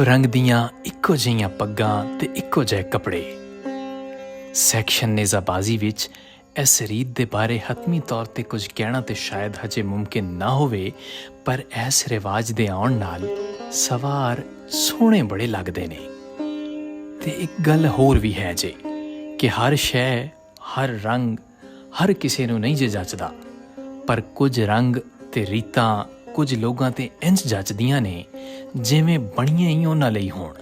ਇੱਕੋ ਰੰਗ ਦੀਆਂ ਇੱਕੋ ਜਿਹੀਆਂ ਪੱਗਾਂ ਤੇ ਇੱਕੋ ਜਿਹੇ ਕੱਪੜੇ। ਸੈਕਸ਼ਨ ਨੇਜ਼ਾਬਾਜ਼ੀ ਵਿੱਚ ਇਸ ਰੀਤ ਦੇ ਬਾਰੇ ਹਤਮੀ ਤੌਰ 'ਤੇ ਕੁਝ ਕਹਿਣਾ ਤੇ ਸ਼ਾਇਦ ਹਜੇ ਮੁਮਕਿਨ ਨਾ ਹੋਵੇ, ਪਰ ਇਸ ਰਿਵਾਜ ਦੇ ਆਉਣ ਨਾਲ ਸਵਾਰ ਸੋਹਣੇ ਬੜੇ ਲੱਗਦੇ ਨੇ। ਤੇ ਇੱਕ ਗੱਲ ਹੋਰ ਵੀ ਹੈ ਜੇ ਕਿ ਹਰ ਸ਼ੈ, ਹਰ ਰੰਗ ਹਰ ਕਿਸੇ ਨੂੰ ਨਹੀਂ ਜੇ ਜੱਚਦਾ, ਪਰ ਕੁਝ ਰੰਗ ਤੇ ਰੀਤਾਂ ਕੁਝ ਲੋਕਾਂ 'ਤੇ ਇੰਝ ਜੱਚਦੀਆਂ ਨੇ ਜਿਵੇਂ ਬਣੀਆਂ ਹੀ ਉਹਨਾਂ ਲਈ ਹੋਣ।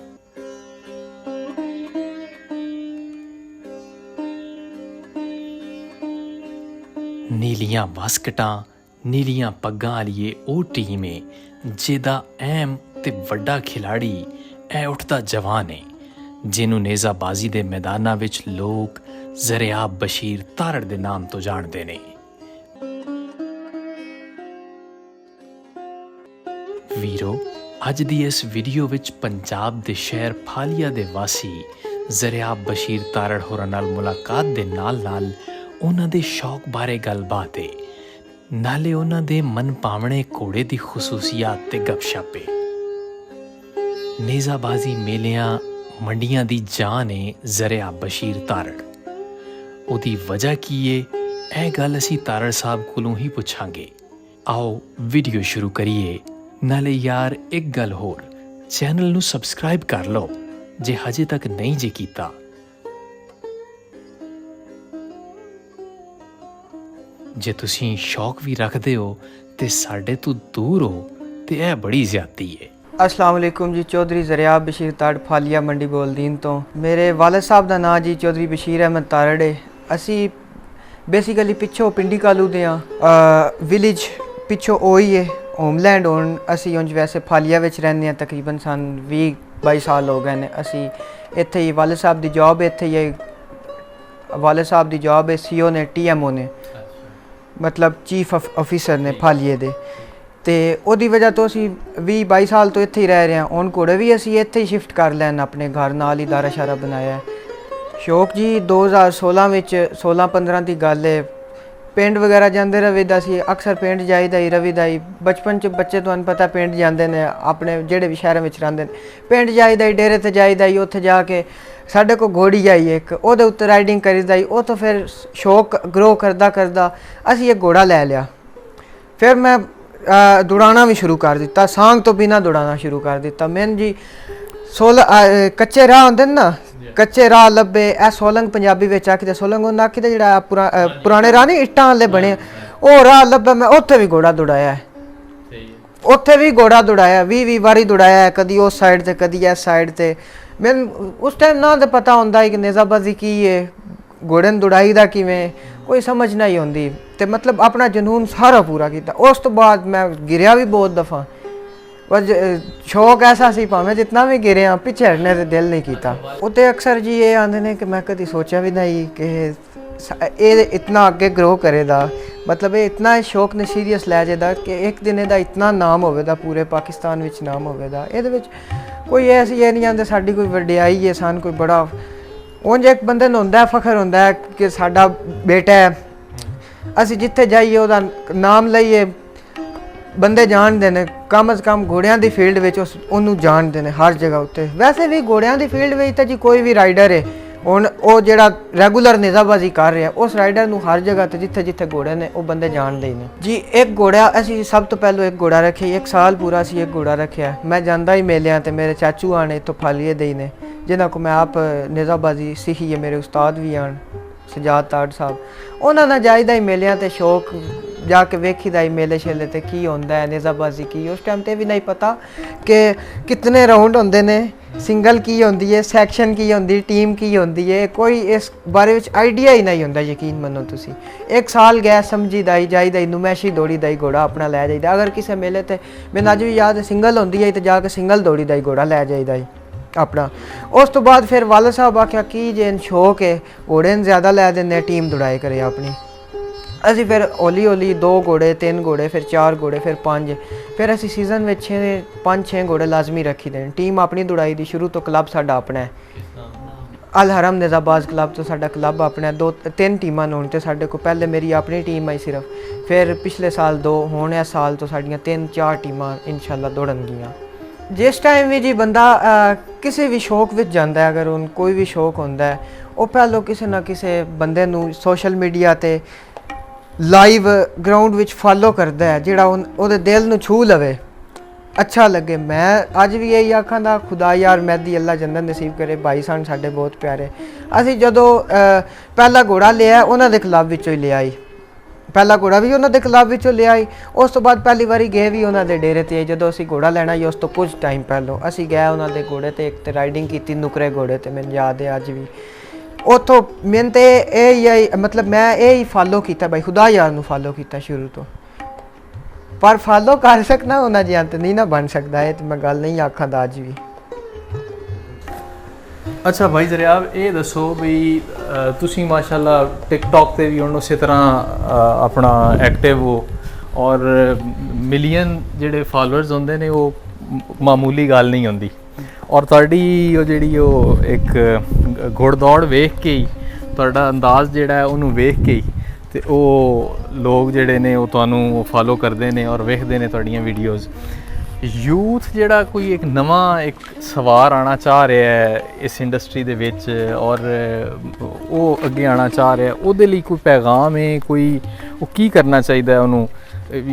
ਨੀਲੀਆਂ ਵਾਸਕਟਾਂ, ਨੀਲੀਆਂ ਪੱਗਾਂ ਵਾਲੀਏ ਉਹ ਟੀਮ ਏ ਜਿਹਦਾ ਅਹਿਮ ਤੇ ਵੱਡਾ ਖਿਲਾੜੀ ਇਹ ਉੱਠਦਾ ਜਵਾਨ ਏ, ਜਿਹਨੂੰ ਨੇਜ਼ਾਬਾਜ਼ੀ ਦੇ ਮੈਦਾਨਾਂ ਵਿੱਚ ਲੋਕ ਜ਼ਰਿਆਬ ਬਸ਼ੀਰ ਤਾਰੜ ਦੇ ਨਾਮ ਤੋਂ ਜਾਣਦੇ ਨੇ। ਵੀਰੋ, ਅੱਜ ਦੀ ਇਸ ਵੀਡੀਓ ਵਿੱਚ ਪੰਜਾਬ ਦੇ ਸ਼ਹਿਰ ਫਾਲੀਆ ਦੇ ਵਾਸੀ ਜ਼ਰਿਆਬ ਬਸ਼ੀਰ ਤਾਰੜ ਹੋਰਾਂ ਨਾਲ ਮੁਲਾਕਾਤ ਦੇ ਨਾਲ ਉਹਨਾਂ ਦੇ ਸ਼ੌਕ ਬਾਰੇ ਗੱਲਬਾਤ ਏ, ਨਾਲੇ ਉਹਨਾਂ ਦੇ ਮਨ ਭਾਵਣੇ ਘੋੜੇ ਦੀ ਖੁਸੂਸੀਅਤ ਤੇ ਗੱਪਸ਼ਪ ਏ। ਨੇਜ਼ਾਬਾਜ਼ੀ ਮੇਲਿਆਂ ਮੰਡੀਆਂ ਦੀ ਜਾਨ ਏ ਜ਼ਰਿਆਬ ਬਸ਼ੀਰ ਤਾਰੜ। ਉਹਦੀ ਵਜ੍ਹਾ ਕੀ ਏ, ਇਹ ਗੱਲ ਅਸੀਂ ਤਾਰੜ ਸਾਹਿਬ ਕੋਲੋਂ ਹੀ ਪੁੱਛਾਂਗੇ। ਆਓ ਵੀਡੀਓ ਸ਼ੁਰੂ ਕਰੀਏ। ਨਾਲੇ ਯਾਰ ਇੱਕ ਗੱਲ ਹੋਰ, ਚੈਨਲ ਨੂੰ ਸਬਸਕ੍ਰਾਈਬ ਕਰ ਲਓ ਜੇ ਹਜੇ ਤੱਕ ਨਹੀਂ ਜੇ ਕੀਤਾ। ਜੇ ਤੁਸੀਂ ਸ਼ੌਕ ਵੀ ਰੱਖਦੇ ਹੋ ਤੇ ਸਾਡੇ ਤੋਂ ਦੂਰ ਹੋ ਤੇ ਇਹ ਬੜੀ ਜ਼ਿਆਦਤੀ ਹੈ। अस्सलाम वालेकुम जी। चौधरी ज़रियाब बशीर तारड़ फालिया मंडी बोलदीन तो। मेरे वालिद साहब का नाम जी चौधरी बशीर अहमद तारड़ है। असी बेसिकली पिछों पिंडी कालू दे विलेज पिछों ओही है होमलैंड होन। असी उंज वैसे फालिया विच रहने तकरीबन सन 20-22 साल हो गए ने। असी इत्थे ही वालिद साहब की जॉब इत्थे ही वालिद साहब की जॉब है CO ने TMO ने, मतलब चीफ ऑफिसर ने फालिए दे। तो ਉਹਦੀ वजह तो असी 20-22 साल तो इत्थे ही रह रहे हैं। हुण घोड़े भी असी इत्थे ही शिफ्ट कर लैन अपने घर नाल ही दारा शारा बनाया है। शौक जी 2016 विच 16-15 की गल है। पिंड वगैरह जाते रवीदा सी, अक्सर पिंड जाईदा ही रवीदा ही। बचपन च बच्चे तुहानूं पता पिंड जाते हैं अपने जिहड़े भी शहरों में रहिंदे ने, पिंड जाईदा ही, डेरे ते जाईदा ही। उत्थे जाके साढ़े को घोड़ी आई एक, उहदे उत्ते राइडिंग करीदा ही। वो तो फिर शौक ग्रो करदा करदा असी एक घोड़ा लै लिया। फिर मैं दौड़ाना भी शुरू कर दिता, सांग तो बिना दौड़ाना शुरू कर दिता। मैंने जी कच्चे राह होंदे ना, कच्चे राह लब्भे। ए सोलंग पंजाबी विच आखदे, सोलंग होंदा आखदे जिहड़ा पुराने राह नहीं इट्टां वाले बने, ओह राह लब्भे। मैं उत्थे भी घोड़ा दौड़ाया है, उत्थे भी घोड़ा दौड़ाया 20-20 बारी दौड़ाया है, कदी उस साइड ते कदी इस साइड ते। मैनूं उस टाइम ना तो पता होंदा कि नेज़ाबाजी की है, घोड़े नूं दौड़ाई दा किवें, कोई समझ नहीं आती। तो मतलब अपना जनून सारा पूरा किया। उस तो बाद मैं गिरिया भी बहुत दफ़ा, पर शौक ऐसा सी भावें जितना भी गिरिया पिछे हटने से दिल नहीं किया। उत्ते अक्सर जी ये आते हैं कि मैं कभी सोचा भी नहीं कि ये इतना अगे ग्रो करेगा, मतलब ये इतना शौक ने सीरीयस लै जाएगा कि एक दिन इहदा इतना नाम होवेगा, पूरे पाकिस्तान विच नाम होवेगा। इहदे विच कोई ऐसी ये नहीं आते साडी कोई वड्डियाई है, सन कोई बड़ा उंज एक बंदे नूं हुंदा फखर हुंदा है कि साडा बेटा है। असी जिथे जाइए उहदा नाम लईए, बंदे जानते हैं, कम अज़ कम घोड़ियां दी फील्ड विच उहनूं जानते हैं हर जगह उत्ते। वैसे भी घोड़ियां दी फील्ड विच तां जी कोई भी राइडर है हुण वो जिहड़ा रेगूलर नेज़ाबाजी कर रहा उस राइडर नूं हर जगह ते जिथे जिथे घोड़े ने वो बंदे जानते ही ने जी। एक घोड़ा असी सब तो पहले एक घोड़ा रखे, 1 साल पूरा असी एक घोड़ा रखा। मैं जांदा ही मेलियां ते मेरे चाचू आने तो फालिए दे ने, जिन्हां को मैं आप नेज़ाबाजी सीखी है। मेरे उस्ताद भी आन सजाद तारड़ साहब, उन्होंने जाईदा ही मेलियां ते शौक जाके वेखीदा ही मेले शेले ते की होंदा है नेज़ाबाजी की। उस टाइम ते भी नहीं पता कि कितने राउंड होंदे ने, सिंगल की होंदी है, सैक्शन की होंदी, टीम की होंदी है, कोई इस बारे में आइडिया ही नहीं होंदा। यकीन मनो तुसी 1 साल गया समझीदा ही जाईदा ही, नुमैशी दौड़ी दा ही घोड़ा अपना लै जाईदा। अगर किसी मेले ते मैनूं अज भी याद है सिंगल होंदी है तो जाके सिंगल दौड़ी दा ही घोड़ा लै जाईदा ही अपना। उस तो बाद फिर वालिद साहब आख्या कि जे शौक है घोड़े ज़्यादा लै देने, टीम दौड़ाए करे अपनी। असी फिर हौली हौली 2 घोड़े 3 घोड़े फिर 4 घोड़े फिर 5, फिर असी सीजन में 5-6 घोड़े लाजमी रखी दें। टीम अपनी दौड़ाई दी शुरू तो क्लब साडा अपना है, अल हरम नेज़ाबाज क्लब तो साडा क्लब अपना है। 2-3 टीमां होण ते साडे को पहले मेरी अपनी टीम आई सिर्फ, फिर पिछले साल 2 होने साल तो साडियां 3-4 टीमां इंशाल्लाह दौड़नगियां। ਜਿਸ ਟਾਈਮ ਵੀ ਜੀ ਬੰਦਾ ਕਿਸੇ ਵੀ ਸ਼ੌਕ ਵਿੱਚ ਜਾਂਦਾ ਹੈ, ਅਗਰ ਉਹਨੂੰ ਕੋਈ ਵੀ ਸ਼ੌਕ ਹੁੰਦਾ ਹੈ, ਉਹ ਪਹਿਲੋਂ ਕਿਸੇ ਨਾ ਕਿਸੇ ਬੰਦੇ ਨੂੰ ਸੋਸ਼ਲ ਮੀਡੀਆ ਤੇ ਲਾਈਵ ਗਰਾਊਂਡ ਵਿੱਚ ਫਾਲੋ ਕਰਦਾ ਹੈ, ਜਿਹੜਾ ਉਹਦੇ ਦਿਲ ਨੂੰ ਛੂ ਲਵੇ, ਅੱਛਾ ਲੱਗੇ। ਮੈਂ ਅੱਜ ਵੀ ਇਹੀ ਆਖਾਂ ਦਾ, ਖੁਦਾ ਯਾਰ ਮਹਿਦੀ ਅੱਲਾ ਜੰਨਤ ਨਸੀਬ ਕਰੇ, ਭਾਈ ਸਨ ਸਾਡੇ ਬਹੁਤ ਪਿਆਰੇ। ਅਸੀਂ ਜਦੋਂ ਪਹਿਲਾ ਘੋੜਾ ਲਿਆ ਉਹਨਾਂ ਦੇ ਕਲੱਬ ਵਿੱਚੋਂ ਹੀ ਲਿਆ ਹੀ, ਪਹਿਲਾ ਘੋੜਾ ਵੀ ਉਹਨਾਂ ਦੇ ਕਲੱਬ ਵਿੱਚੋਂ ਲਿਆ ਹੀ। ਉਸ ਤੋਂ ਬਾਅਦ ਪਹਿਲੀ ਵਾਰੀ ਗਏ ਵੀ ਉਹਨਾਂ ਦੇ ਡੇਰੇ ਤੇ, ਜਦੋਂ ਅਸੀਂ ਘੋੜਾ ਲੈਣਾ ਹੀ ਉਸ ਤੋਂ ਕੁਝ ਟਾਈਮ ਪਹਿਲੋਂ ਅਸੀਂ ਗਏ ਉਹਨਾਂ ਦੇ ਘੋੜੇ ਤੇ, ਇੱਕ ਤੇ ਰਾਈਡਿੰਗ ਕੀਤੀ ਨੁਕਰੇ ਘੋੜੇ ਤੇ, ਮੈਨੂੰ ਯਾਦ ਹੈ ਅੱਜ ਵੀ। ਉੱਥੋਂ ਮੈਨੂੰ ਤੇ ਇਹ ਹੀ ਮਤਲਬ ਮੈਂ ਇਹ ਹੀ ਫਾਲੋ ਕੀਤਾ ਬਾਈ, ਖੁਦਾ ਯਾਰ ਨੂੰ ਫਾਲੋ ਕੀਤਾ ਸ਼ੁਰੂ ਤੋਂ, ਪਰ ਫਾਲੋ ਕਰ ਸਕਣਾ ਉਹਨਾਂ ਜਿਹਾ ਤੇ ਨਹੀਂ ਨਾ ਬਣ ਸਕਦਾ, ਇਹ ਤੇ ਮੈਂ ਗੱਲ ਨਹੀਂ ਆਖਾਂ ਦਾ ਅੱਜ ਵੀ। ਅੱਛਾ ਭਾਈ ਜ਼ਰਿਆਬ, ਇਹ ਦੱਸੋ ਵੀ ਤੁਸੀਂ ਮਾਸ਼ਾਅੱਲਾ ਟਿਕਟੌਕ ਤੇ ਵੀ ਹੁਣ ਉਸੇ ਤਰ੍ਹਾਂ ਆਪਣਾ ਐਕਟਿਵ ਹੋ, ਔਰ ਮਿਲੀਅਨ ਜਿਹੜੇ ਫਾਲੋਅਰਸ ਹੁੰਦੇ ਨੇ ਉਹ ਮਾਮੂਲੀ ਗੱਲ ਨਹੀਂ ਹੁੰਦੀ, ਔਰ ਤੁਹਾਡੀ ਉਹ ਜਿਹੜੀ ਉਹ ਇੱਕ ਘੋੜਦੌੜ ਵੇਖ ਕੇ ਹੀ, ਤੁਹਾਡਾ ਅੰਦਾਜ਼ ਜਿਹੜਾ ਉਹਨੂੰ ਵੇਖ ਕੇ ਹੀ ਤੇ ਉਹ ਲੋਕ ਜਿਹੜੇ ਨੇ ਉਹ ਤੁਹਾਨੂੰ ਫਾਲੋ ਕਰਦੇ ਨੇ ਔਰ ਵੇਖਦੇ ਨੇ ਤੁਹਾਡੀਆਂ ਵੀਡੀਓਜ਼। ਯੂਥ ਜਿਹੜਾ ਕੋਈ ਇੱਕ ਨਵਾਂ ਇੱਕ ਸਵਾਰ ਆਉਣਾ ਚਾਹ ਰਿਹਾ ਹੈ ਇਸ ਇੰਡਸਟਰੀ ਦੇ ਵਿੱਚ, ਔਰ ਉਹ ਅੱਗੇ ਆਉਣਾ ਚਾਹ ਰਿਹਾ, ਉਹਦੇ ਲਈ ਕੋਈ ਪੈਗਾਮ ਹੈ, ਕੋਈ ਉਹ ਕੀ ਕਰਨਾ ਚਾਹੀਦਾ ਹੈ ਉਹਨੂੰ?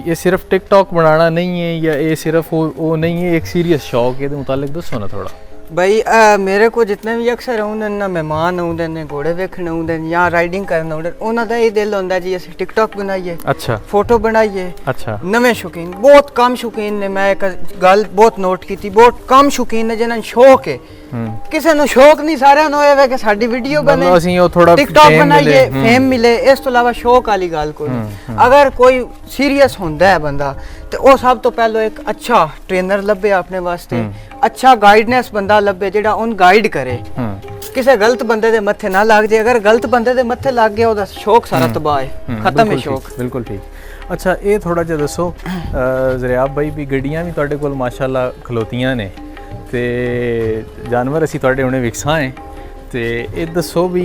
ਇਹ ਸਿਰਫ ਟਿਕਟੌਕ ਬਣਾਉਣਾ ਨਹੀਂ ਹੈ, ਜਾਂ ਇਹ ਸਿਰਫ ਉਹ ਨਹੀਂ ਹੈ, ਇੱਕ ਸੀਰੀਅਸ ਸ਼ੌਕ, ਇਹਦੇ ਮੁਤਾਲਿਕ ਦੱਸੋ ਨਾ ਥੋੜਾ। ਬਈ ਮੇਰੇ ਕੋਲ ਜਿਤਨੇ ਵੀ ਅਕਸਰ ਆਉਂਦੇ ਨੇ ਨਾ, ਮਹਿਮਾਨ ਆਉਂਦੇ ਨੇ, ਘੋੜੇ ਵੇਖਣ ਆਉਂਦੇ ਨੇ ਜਾਂ ਰਾਈਡਿੰਗ ਕਰਨ ਆਉਂਦੇ, ਉਹਨਾਂ ਦਾ ਇਹ ਦਿਲ ਹੁੰਦਾ ਜੀ ਅਸੀਂ ਟਿਕਟੌਕ ਬਣਾਈਏ, ਅੱਛਾ ਫੋਟੋ ਬਣਾਈਏ। ਅੱਛਾ, ਨਵੇਂ ਸ਼ੌਕੀਨ ਬਹੁਤ ਕਮ ਸ਼ੌਕੀਨ ਨੇ, ਮੈਂ ਇੱਕ ਗੱਲ ਬਹੁਤ ਨੋਟ ਕੀਤੀ, ਬਹੁਤ ਕਮ ਸ਼ੌਕੀਨ ਨੇ ਜਿਨ੍ਹਾਂ ਨੂੰ ਸ਼ੌਕ ਹੈ। ਕਿਸੇ ਨੂੰ ਸ਼ੌਕ ਨਹੀਂ, ਸਾਰਿਆਂ ਨੂੰ ਇਹ ਵੇ ਕਿ ਸਾਡੀ ਵੀਡੀਓ ਬਣੇ, ਅਸੀਂ ਉਹ ਥੋੜਾ ਟਿਕਟੌਕ ਬਣਾਈਏ, ਫੇਮ ਮਿਲੇ, ਇਸ ਤੋਂ ਇਲਾਵਾ ਸ਼ੌਕ ਵਾਲੀ ਗੱਲ ਕੋਈ ਨਹੀਂ। ਅਗਰ ਕੋਈ ਸੀਰੀਅਸ ਹੁੰਦਾ ਹੈ ਬੰਦਾ ਤੇ ਉਹ ਸਭ ਤੋਂ ਪਹਿਲਾਂ ਇੱਕ ਅੱਛਾ ਟ੍ਰੇਨਰ ਲੱਭੇ ਆਪਣੇ ਵਾਸਤੇ, ਅੱਛਾ ਗਾਈਡਨੈਸ ਬੰਦਾ ਲੱਭੇ ਜਿਹੜਾ ਉਹਨੂੰ ਗਾਈਡ ਕਰੇ, ਕਿਸੇ ਗਲਤ ਬੰਦੇ ਦੇ ਮੱਥੇ ਨਾ ਲੱਗ ਜਾਏ। ਅਗਰ ਗਲਤ ਬੰਦੇ ਦੇ ਮੱਥੇ ਲੱਗ ਗਿਆ ਉਹਦਾ ਸ਼ੌਕ ਸਾਰਾ ਤਬਾਹ ਹੈ, ਖਤਮ ਹੈ ਸ਼ੌਕ। ਬਿਲਕੁਲ ਠੀਕ। ਅੱਛਾ, ਇਹ ਥੋੜਾ ਜਿਹਾ ਦੱਸੋ ਜ਼ਰਿਆਬ ਭਾਈ ਵੀ ਗੱਡੀਆਂ ਵੀ ਤੁਹਾਡੇ ਕੋਲ ਮਾਸ਼ਾਅੱਲਾ ਖਲੋਤੀਆਂ ਨੇ ਤੇ ਜਾਨਵਰ ਅਸੀਂ ਤੁਹਾਡੇ ਹੁਣੇ ਵਿਕਸਾਂ ਹੈ, ਤੇ ਇਹ ਦੱਸੋ ਵੀ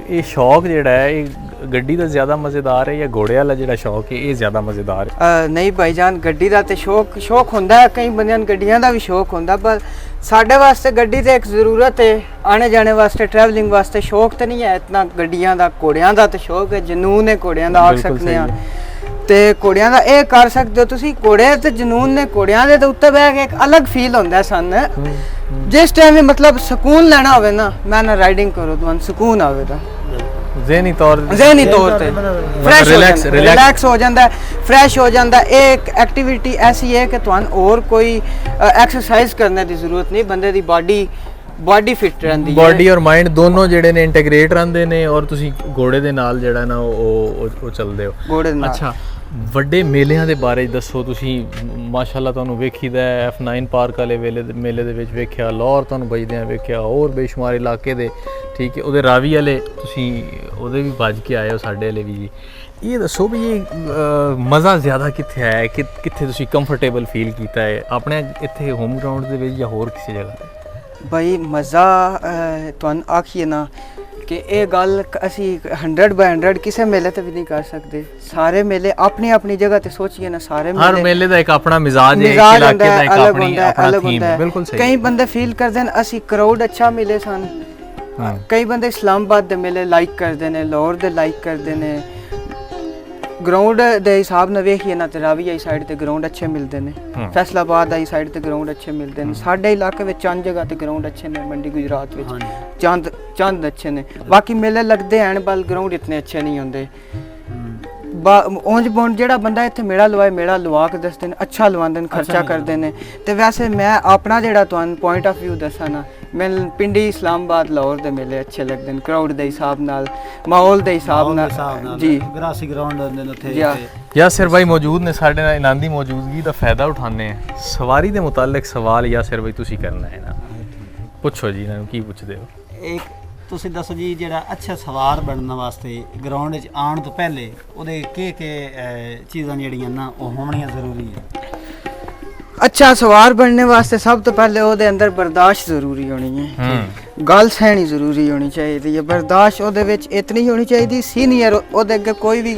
ਇਹ ਸ਼ੌਕ ਜਿਹੜਾ ਹੈ ਇਹ ਗੱਡੀ ਦਾ ਜ਼ਿਆਦਾ ਮਜ਼ੇਦਾਰ ਹੈ ਜਾਂ ਘੋੜੇ ਵਾਲਾ ਜਿਹੜਾ ਸ਼ੌਕ ਹੈ ਇਹ ਜ਼ਿਆਦਾ ਮਜ਼ੇਦਾਰ ਹੈ? ਨਹੀਂ ਭਾਈਜਾਨ, ਗੱਡੀ ਦਾ ਤੇ ਸ਼ੌਕ ਹੁੰਦਾ ਹੈ, ਕਈ ਬੰਦਿਆਂ ਨੂੰ ਗੱਡੀਆਂ ਦਾ ਵੀ ਸ਼ੌਕ ਹੁੰਦਾ, ਪਰ ਸਾਡੇ ਵਾਸਤੇ ਗੱਡੀ ਤੇ ਇੱਕ ਜ਼ਰੂਰਤ ਹੈ, ਆਣੇ ਜਾਣੇ ਵਾਸਤੇ, ਟਰੈਵਲਿੰਗ ਵਾਸਤੇ। ਸ਼ੌਕ ਤੇ ਨਹੀਂ ਹੈ ਇਤਨਾ ਗੱਡੀਆਂ ਦਾ, ਘੋੜਿਆਂ ਦਾ ਤੇ ਸ਼ੌਕ ਹੈ, ਜਨੂਨ ਹੈ ਘੋੜਿਆਂ ਦਾ ਆਖ ਸਕਦੇ ਹਾਂ। ਤੇ ਘੋੜਿਆਂ ਦਾ ਇਹ ਕਰ ਸਕਦੇ ਹੋ ਤੁਸੀਂ, ਘੋੜੇ ਤੇ ਜਨੂਨ ਨੇ, ਘੋੜਿਆਂ ਦੇ ਉੱਤੇ ਬਹਿ ਕੇ ਇੱਕ ਅਲੱਗ ਫੀਲ ਹੁੰਦਾ ਸਾਨੂੰ। ਜਿਸ ਟਾਈਮ ਵੀ ਮਤਲਬ ਸਕੂਨ ਲੈਣਾ ਹੋਵੇ ਨਾ, ਮੈਂ ਨਾ ਰਾਈਡਿੰਗ ਕਰੋ, ਤੁਹਾਨੂੰ ਸਕੂਨ ਆਵੇ ਤਾਂ ਜ਼ਹਿਨੀ ਤੌਰ ਤੇ ਰਿਲੈਕਸ ਹੋ ਜਾਂਦਾ, ਫਰੈਸ਼ ਹੋ ਜਾਂਦਾ। ਇਹ ਇੱਕ ਐਕਟੀਵਿਟੀ ਐਸੀ ਹੈ ਕਿ ਤੁਹਾਨੂੰ ਹੋਰ ਕੋਈ ਐਕਸਰਸਾਈਜ਼ ਕਰਨ ਦੀ ਜ਼ਰੂਰਤ ਨਹੀਂ, ਬੰਦੇ ਦੀ ਬਾਡੀ ਫਿਟ ਰਹਿੰਦੀ ਹੈ, ਬਾਡੀ ਔਰ ਮਾਈਂਡ ਦੋਨੋਂ ਜਿਹੜੇ ਨੇ ਇੰਟੀਗ੍ਰੇਟ ਰਹਿੰਦੇ ਨੇ, ਔਰ ਤੁਸੀਂ ਘੋੜੇ ਦੇ ਨਾਲ ਜਿਹੜਾ ਨਾ ਉਹ ਚੱਲਦੇ ਹੋ ਘੋੜੇ ਦੇ ਨਾਲ। ਅੱਛਾ, ਵੱਡੇ ਮੇਲਿਆਂ ਦੇ ਬਾਰੇ ਦੱਸੋ ਤੁਸੀਂ। ਮਾਸ਼ਾਅੱਲਾ ਤੁਹਾਨੂੰ ਵੇਖੀਦਾ F9 ਪਾਰਕ ਵਾਲੇ ਮੇਲੇ ਦੇ ਵਿੱਚ ਵੇਖਿਆ, ਲਾਹੌਰ ਤੁਹਾਨੂੰ ਵੱਜਦਿਆਂ ਵੇਖਿਆ, ਹੋਰ ਬੇਸ਼ੁਮਾਰ ਇਲਾਕੇ ਦੇ, ਠੀਕ ਹੈ, ਉਹਦੇ ਰਾਵੀ ਵਾਲੇ ਤੁਸੀਂ ਉਹਦੇ ਵੀ ਵੱਜ ਕੇ ਆਏ ਹੋ, ਸਾਡੇ ਵਾਲੇ ਵੀ ਜੀ। ਇਹ ਦੱਸੋ ਵੀ ਇਹ ਮਜ਼ਾ ਜ਼ਿਆਦਾ ਕਿੱਥੇ ਆਇਆ, ਕਿੱਥੇ ਤੁਸੀਂ ਕੰਫਰਟੇਬਲ ਫੀਲ ਕੀਤਾ ਹੈ, ਆਪਣੇ ਇੱਥੇ ਹੋਮ ਗਰਾਊਂਡ ਦੇ ਵਿੱਚ ਜਾਂ ਹੋਰ ਕਿਸੇ ਜਗ੍ਹਾ ਤੇ? ਭਾਈ ਮਜ਼ਾ ਤੁਹਾਨੂੰ ਆਖੀਏ ਨਾ ਕਿ ਇਹ ਗੱਲ ਅਸੀਂ 100/100 ਕਿਸੇ ਮੇਲੇ ਤੇ ਵੀ ਨਹੀਂ ਕਰ ਸਕਦੇ। ਸਾਰੇ ਮੇਲੇ ਆਪਣੀ ਆਪਣੀ ਜਗ੍ਹਾ ਤੇ ਸੋਚੀਏ ਨਾ, ਸਾਰੇ ਹਰ ਮੇਲੇ ਦਾ ਇੱਕ ਆਪਣਾ ਮਿਜ਼ਾਜ ਹੈ, ਇੱਕ ਇਲਾਕੇ ਦਾ ਇੱਕ ਆਪਣਾ ਥੀਮ ਹੈ। ਬਿਲਕੁਲ ਸਹੀ। ਕਈ ਬੰਦੇ ਫੀਲ ਕਰਦੇ ਨੇ ਅਸੀਂ ਕਰਾਊਡ ਅੱਛਾ ਮਿਲੇ ਸਾਨੂੰ, ਕਈ ਬੰਦੇ ਇਸਲਾਮਾਬਾਦ ਦੇ ਮੇਲੇ ਲਾਈਕ ਕਰਦੇ ਨੇ, ਲਾਹੌਰ ਦੇ ਲਾਈਕ ਕਰਦੇ ਨੇ। ਗਰਾਊਂਡ ਦੇ ਹਿਸਾਬ ਨਾਲ ਵੇਖੀਏ ਨਾ ਤੇ ਰਾਵੀ ਆਈ ਸਾਈਡ ਤੇ ਗਰਾਊਂਡ ਅੱਛੇ ਮਿਲਦੇ ਨੇ, ਫੈਸਲਾਬਾਦ ਆਈ ਸਾਈਡ ਤੇ ਗਰਾਊਂਡ ਅੱਛੇ ਮਿਲਦੇ ਨੇ। ਸਾਡੇ ਇਲਾਕੇ ਵਿੱਚ ਚੰਦ ਜਗ੍ਹਾ ਤੇ ਗਰਾਊਂਡ ਅੱਛੇ ਨੇ, ਮੰਡੀ ਗੁਜਰਾਤ ਵਿੱਚ ਚੰਦ ਅੱਛੇ ਨੇ। ਬਾਕੀ ਮੇਲੇ ਲੱਗਦੇ ਹਨ ਬਲ ਗਰਾਊਂਡ ਇਤਨੇ ਅੱਛੇ ਨਹੀਂ ਹੁੰਦੇ। ਉਂਝ ਬੋਂਡ ਜਿਹੜਾ ਬੰਦਾ ਇੱਥੇ ਮੇਲਾ ਲਵਾਏ, ਮੇਲਾ ਲਵਾ ਕੇ ਦੱਸਦੇ ਨੇ, ਅੱਛਾ ਲਵਾਉਂਦੇ ਨੇ, ਖਰਚਾ ਕਰਦੇ ਨੇ। ਤੇ ਵੈਸੇ ਮੈਂ ਆਪਣਾ ਜਿਹੜਾ ਤੁਹਾਨੂੰ ਪੁਆਇੰਟ ਆਫ ਵਿਊ ਦੱਸਾਂ ਨਾ, ਮੈਨੂੰ ਪਿੰਡੀ ਇਸਲਾਮਾਬਾਦ ਲਾਹੌਰ ਦੇ ਮੇਲੇ ਅੱਛੇ ਲੱਗਦੇ ਨੇ, ਕਰਾਊਡ ਦੇ ਹਿਸਾਬ ਨਾਲ, ਮਾਹੌਲ ਦੇ ਹਿਸਾਬ ਨਾਲ ਜੀ। ਗਰਾਸੀ ਗਰਾਊਂਡ ਹੁੰਦੇ ਨੇ ਉੱਥੇ। ਯਾਸਿਰ ਭਾਈ ਮੌਜੂਦ ਨੇ ਸਾਡੇ ਨਾਲ, ਇਹਨਾਂ ਦੀ ਮੌਜੂਦਗੀ ਦਾ ਫਾਇਦਾ ਉਠਾਉਂਦੇ ਆ। ਸਵਾਰੀ ਦੇ ਮੁਤਾਲਿਕ ਸਵਾਲ ਯਾਸਿਰ ਭਾਈ ਤੁਸੀਂ ਕਰਨਾ ਹੈ ਨਾ, ਪੁੱਛੋ ਜੀ, ਇਹਨਾਂ ਨੂੰ ਕੀ ਪੁੱਛਦੇ ਹੋ? ਇੱਕ ਤੁਸੀਂ ਦੱਸੋ ਜੀ, ਜਿਹੜਾ ਅੱਛਾ ਸਵਾਰ ਬਣਨ ਵਾਸਤੇ ਗਰਾਊਂਡ 'ਚ ਆਉਣ ਤੋਂ ਪਹਿਲੇ ਉਹਦੇ ਕੀ ਚੀਜ਼ਾਂ ਜਿਹੜੀਆਂ ਨਾ ਉਹ ਹੋਣੀਆਂ ਜ਼ਰੂਰੀ ਹੈ? अच्छा सवार बनने वास्ते सब तो पहले ਉਹਦੇ ਅੰਦਰ ਬਰਦਾਸ਼ਤ ਜ਼ਰੂਰੀ ਹੋਣੀ ਹੈ, ਗੱਲ ਸਹਿਣੀ ਜ਼ਰੂਰੀ ਹੋਣੀ ਚਾਹੀਦੀ ਹੈ। ਬਰਦਾਸ਼ਤ ਉਹਦੇ ਵਿੱਚ ਇਤਨੀ ਹੋਣੀ ਚਾਹੀਦੀ, ਸੀਨੀਅਰ ਉਹਦੇ ਅੱਗੇ ਕੋਈ ਵੀ